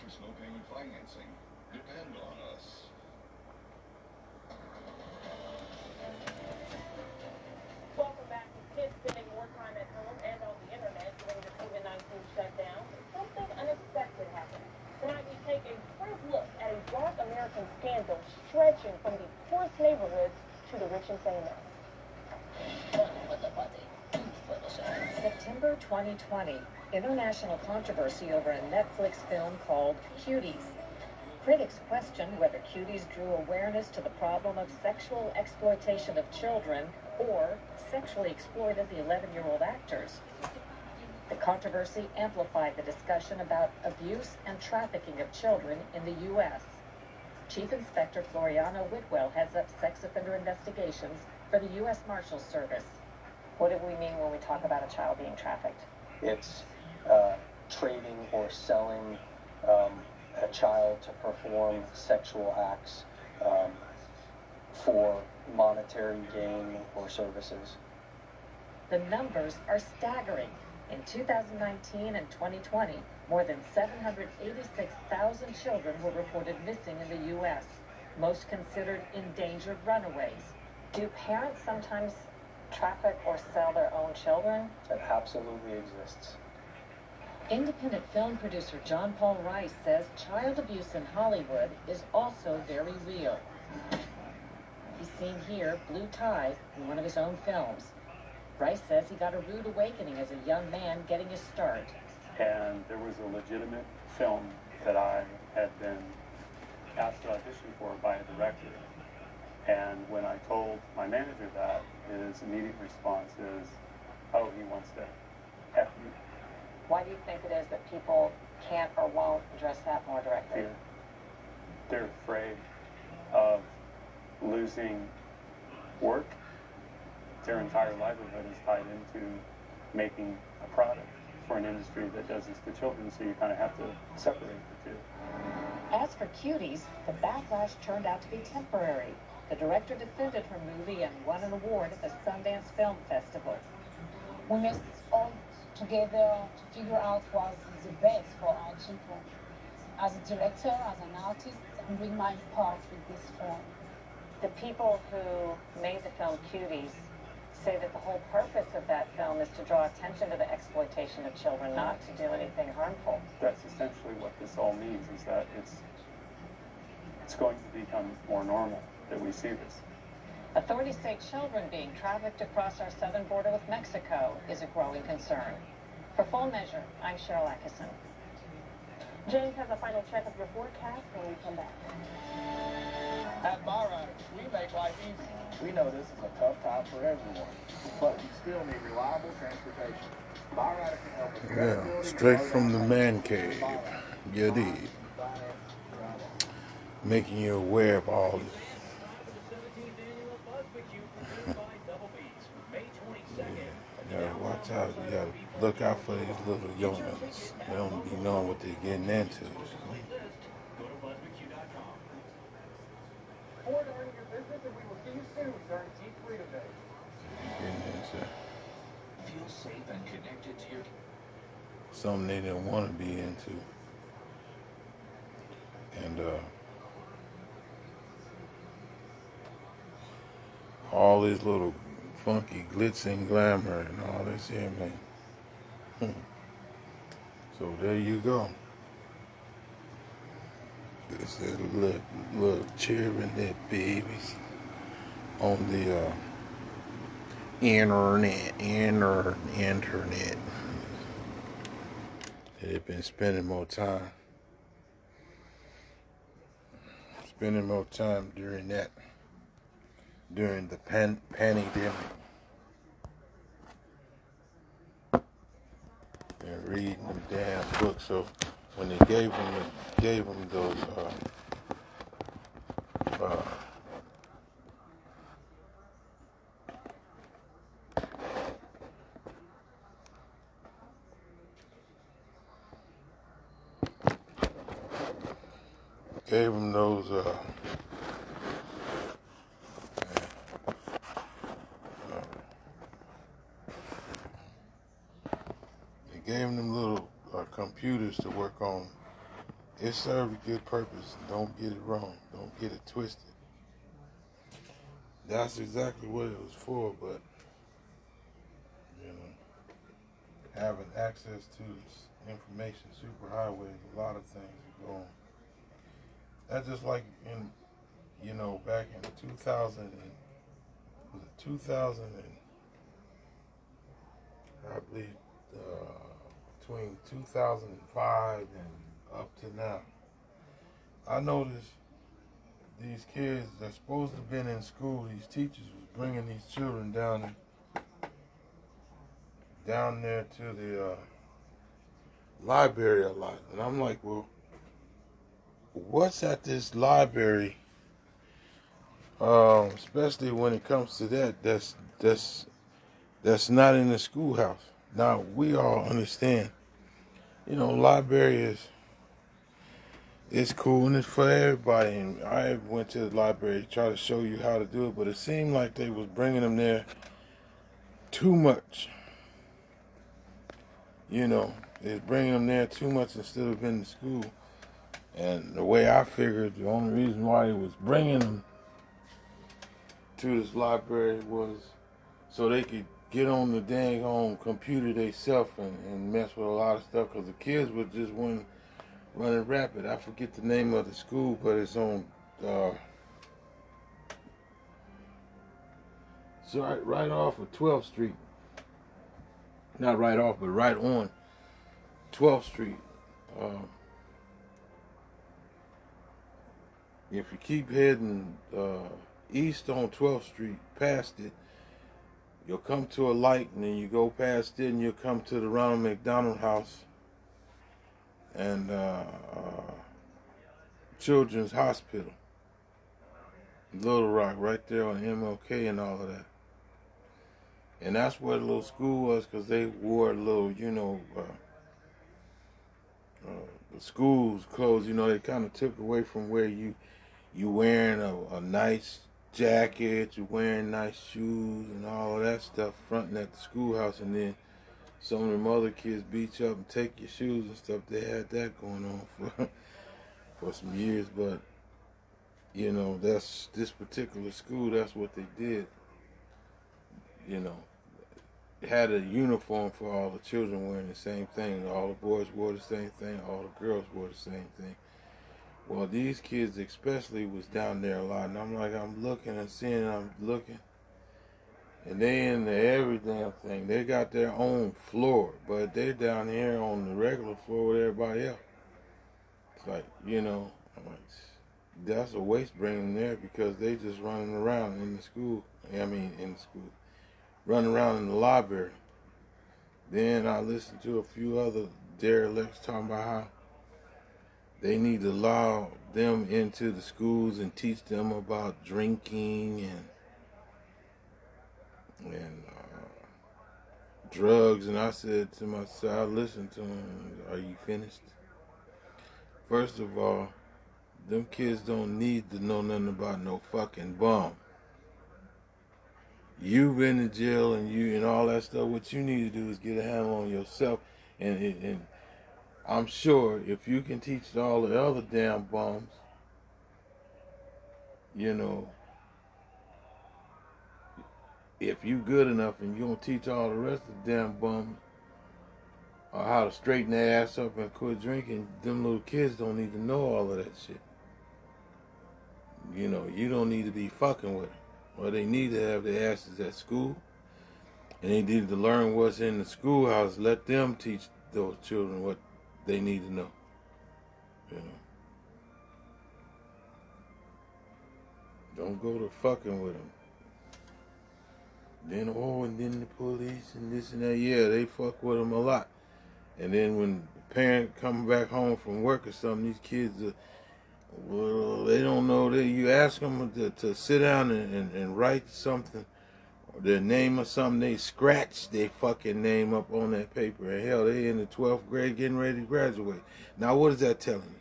banks, no payment financing. Depend on us. Welcome back. With kids spending more time at home and on the internet during the COVID-19 shutdown, something unexpected happened. Tonight we take a first look at a dark American scandal stretching from the poorest neighborhoods to the rich and famous. September 2020, international controversy over a Netflix film called Cuties. Critics questioned whether Cuties drew awareness to the problem of sexual exploitation of children or sexually exploited the 11-year-old actors. The controversy amplified the discussion about abuse and trafficking of children in the U.S. Chief Inspector Floriano Whitwell heads up sex offender investigations for the U.S. Marshals Service. What do we mean when we talk about a child being trafficked? It's trading or selling a child to perform sexual acts for monetary gain or services. The numbers are staggering. In 2019 and 2020, more than 786,000 children were reported missing in the U.S., most considered endangered runaways. Do parents sometimes traffic or sell their own children? It absolutely exists. Independent film producer John Paul Rice says child abuse in Hollywood is also very real. He's seen here Blue Tie in one of his own films. Rice says he got a rude awakening as a young man getting his start. And there was a legitimate film that I had been asked to audition for by a director. And when I told my manager that, his immediate response is, "Oh, he wants to F you." Why do you think it is that people can't or won't address that more directly? Fear. They're afraid of losing work. Their entire livelihood is tied into making a product for an industry that does this to children, so you kind of have to separate the two. As for Cuties, the backlash turned out to be temporary. The director defended her movie and won an award at the Sundance Film Festival. We must all together to figure out what's the best for our children. As a director, as an artist, I'm doing my part with this film. The people who made the film Cuties say that the whole purpose of that film is to draw attention to the exploitation of children, not to do anything harmful. That's essentially what this all means, is that it's going to become more normal that we see this. Authorities say children being trafficked across our southern border with Mexico is a growing concern. For Full Measure, I'm Cheryl Atkinson. James has a final check of your forecast when we come back. At Byriders, we make life easy. We know this is a tough time for everyone, but you still need reliable transportation. Byrider can help with Yeah, straight from the Mancave. You did. Making you aware of all this. You gotta watch out. You gotta look out for these little youngins. They don't be knowing what they're getting into. Forward to earning your business, and we will see you soon during Deep Freedom Day. Getting into Feel safe and connected to your... something they didn't want to be into. And all this little funky glitz and glamour and all this here, man. So there you go. It's a little cheering that babies on the internet. They've been spending more time during the pandemic. And reading them damn books. So when they gave them those they gave them little computers to work on it served a good purpose. Don't get it wrong. Don't get it twisted. That's exactly what it was for, but, you know, having access to this information superhighways, a lot of things are going. That's just like in, you know, back in 2000, was it 2000 and, I believe, between 2005 and up to now, I noticed these kids that's supposed to have been in school, these teachers was bringing these children down there to the library a lot. And I'm like, well, what's at this library, especially when it comes to that's not in the schoolhouse. Now, we all understand, you know, library is, it's cool and it's for everybody. And I went to the library to try to show you how to do it, but it seemed like they was bringing them there too much. You know, it's bringing them there too much instead of in the school. And the way I figured, the only reason why it was bringing them to this library was so they could get on the dang on computer themselves and mess with a lot of stuff, because the kids were just running rapid. I forget the name of the school, but it's on, it's right off of 12th Street. Not right off, but right on 12th Street. If you keep heading east on 12th Street, past it, you'll come to a light, and then you go past it, and you'll come to the Ronald McDonald House and Children's Hospital, Little Rock, right there on MLK and all of that. And that's where the little school was, because they wore a little, you know, the school's clothes. You know, they kind of took away from where you wearing a nice jacket, you wearing nice shoes and all of that stuff, fronting at the schoolhouse, and then some of them other kids beat you up and take your shoes and stuff. They had that going on for some years, but you know, that's this particular school. That's what they did. You know, it had a uniform for all the children wearing the same thing. All the boys wore the same thing. All the girls wore the same thing. Well, these kids especially was down there a lot, and I'm looking and seeing, I'm looking, and they in every damn thing. They got their own floor, but they're down here on the regular floor with everybody else. It's like, you know, I'm like, that's a waste bringing them there, because they just running around in the school. In the school, running around in the library. Then I listened to a few other derelicts talking about how they need to allow them into the schools and teach them about drinking and drugs. And I said to myself, I listened to them, are you finished? First of all, them kids don't need to know nothing about no fucking bum. You've been to jail and all that stuff. What you need to do is get a handle on yourself. And I'm sure if you can teach all the other damn bums, you know, if you good enough and you don't teach all the rest of the damn bums how to straighten their ass up and quit drinking, them little kids don't need to know all of that shit. You know, you don't need to be fucking with them. Well, they need to have their asses at school, and they need to learn what's in the schoolhouse. Let them teach those children what they need to know. You know, don't go to fucking with them. Then and then the police and this and that. Yeah, they fuck with them a lot. And then when the parent come back home from work or something, these kids, well, they don't know. You ask them to sit down and write something, or their name or something, they scratch their fucking name up on that paper. And hell, they in the 12th grade getting ready to graduate. Now, what is that telling you?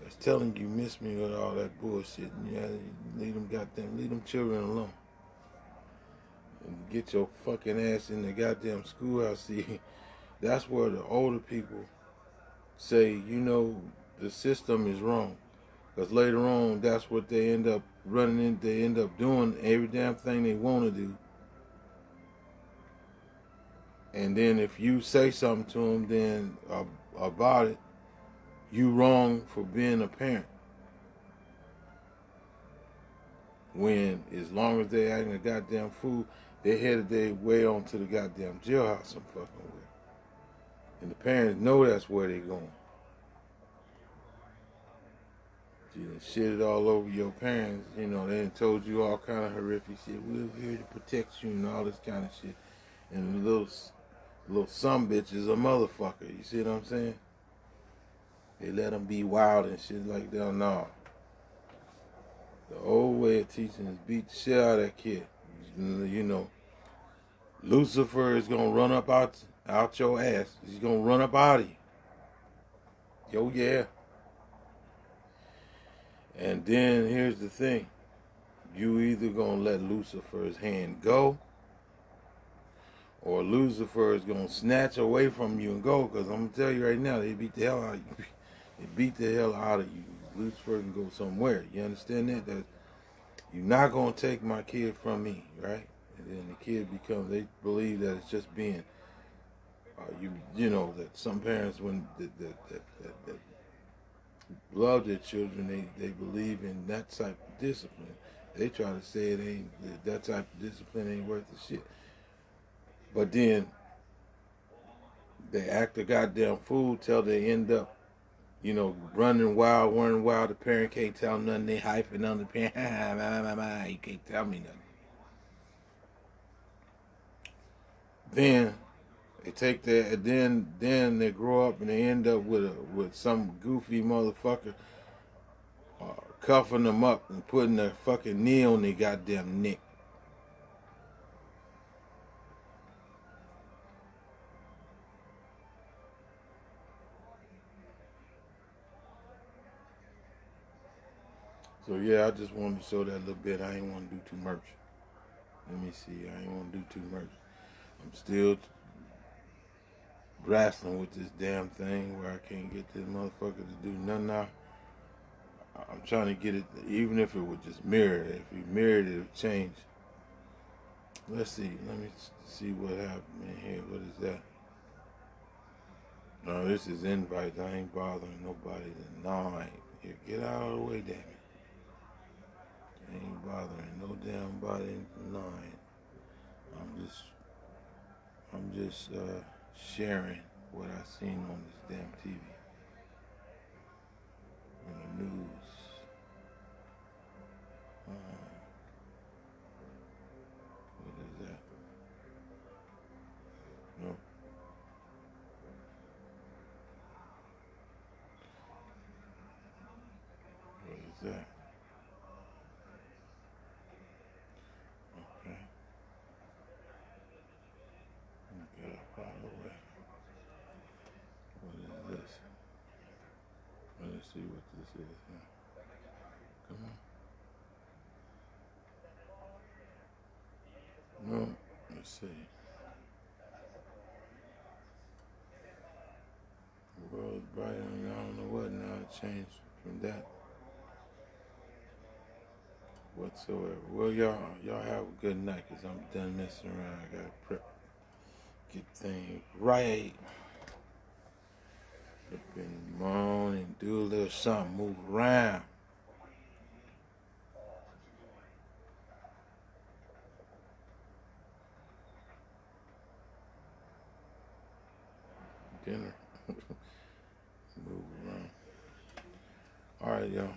It's telling you miss me with all that bullshit. And yeah, leave them children alone. And get your fucking ass in the goddamn schoolhouse. See, that's where the older people say, you know, the system is wrong. Because later on, that's what they end up running in. They end up doing every damn thing they want to do. And then if you say something to them then about it, you wrong for being a parent. When, as long as they acting a goddamn fool, they headed their way on to the goddamn jailhouse I'm fucking with. And the parents know that's where they going. You done shitted all over your parents, you know, they done told you all kind of horrific shit. We're here to protect you and all this kind of shit. And the little some bitch is a motherfucker, you see what I'm saying? They let them be wild and shit like that. No. The old way of teaching is beat the shit out of that kid. You know, Lucifer is gonna run up out your ass. He's gonna run up out of you. Yo, yeah. And then here's the thing. You either gonna let Lucifer's hand go, or Lucifer is gonna snatch away from you and go. Because I'm gonna tell you right now, they beat the hell out of you. They beat the hell out of you. Lucifer can go somewhere. You understand that? That you're not gonna take my kid from me, right? And then the kid becomes. They believe that it's just being. You know that some parents when that love their children, they believe in that type of discipline. They try to say it ain't that type of discipline ain't worth the shit. But then they act a goddamn fool till they end up, you know, running wild. The parent can't tell nothing. They hyping on the parent. You can't tell me nothing. Then they take that, and then they grow up and they end up with some goofy motherfucker cuffing them up and putting their fucking knee on their goddamn neck. So yeah, I just wanted to show that a little bit. I ain't want to do too much. Let me see. I ain't want to do too much. I'm still wrestling with this damn thing where I can't get this motherfucker to do nothing now. I'm trying to get it, even if it would just mirror it. If we mirrored it, it would change. Let's see. Let me see what happened in here. What is that? No, this is invites. I ain't bothering nobody tonight. Here, get out of the way, damn it. I ain't bothering no damn body tonight. I'm just sharing what I seen on this damn TV. In the news. What is that? No. What is that? Okay. Get up out of the way. What is this? Let's see what this is. Come on. No. Let's see. The world's brighter and I don't know what now. It changed from that whatsoever. Well, y'all have a good night because I'm done messing around. I got to prep. Get things right. Up in the morning, do a little something, move around. Dinner. Move around. All right, y'all.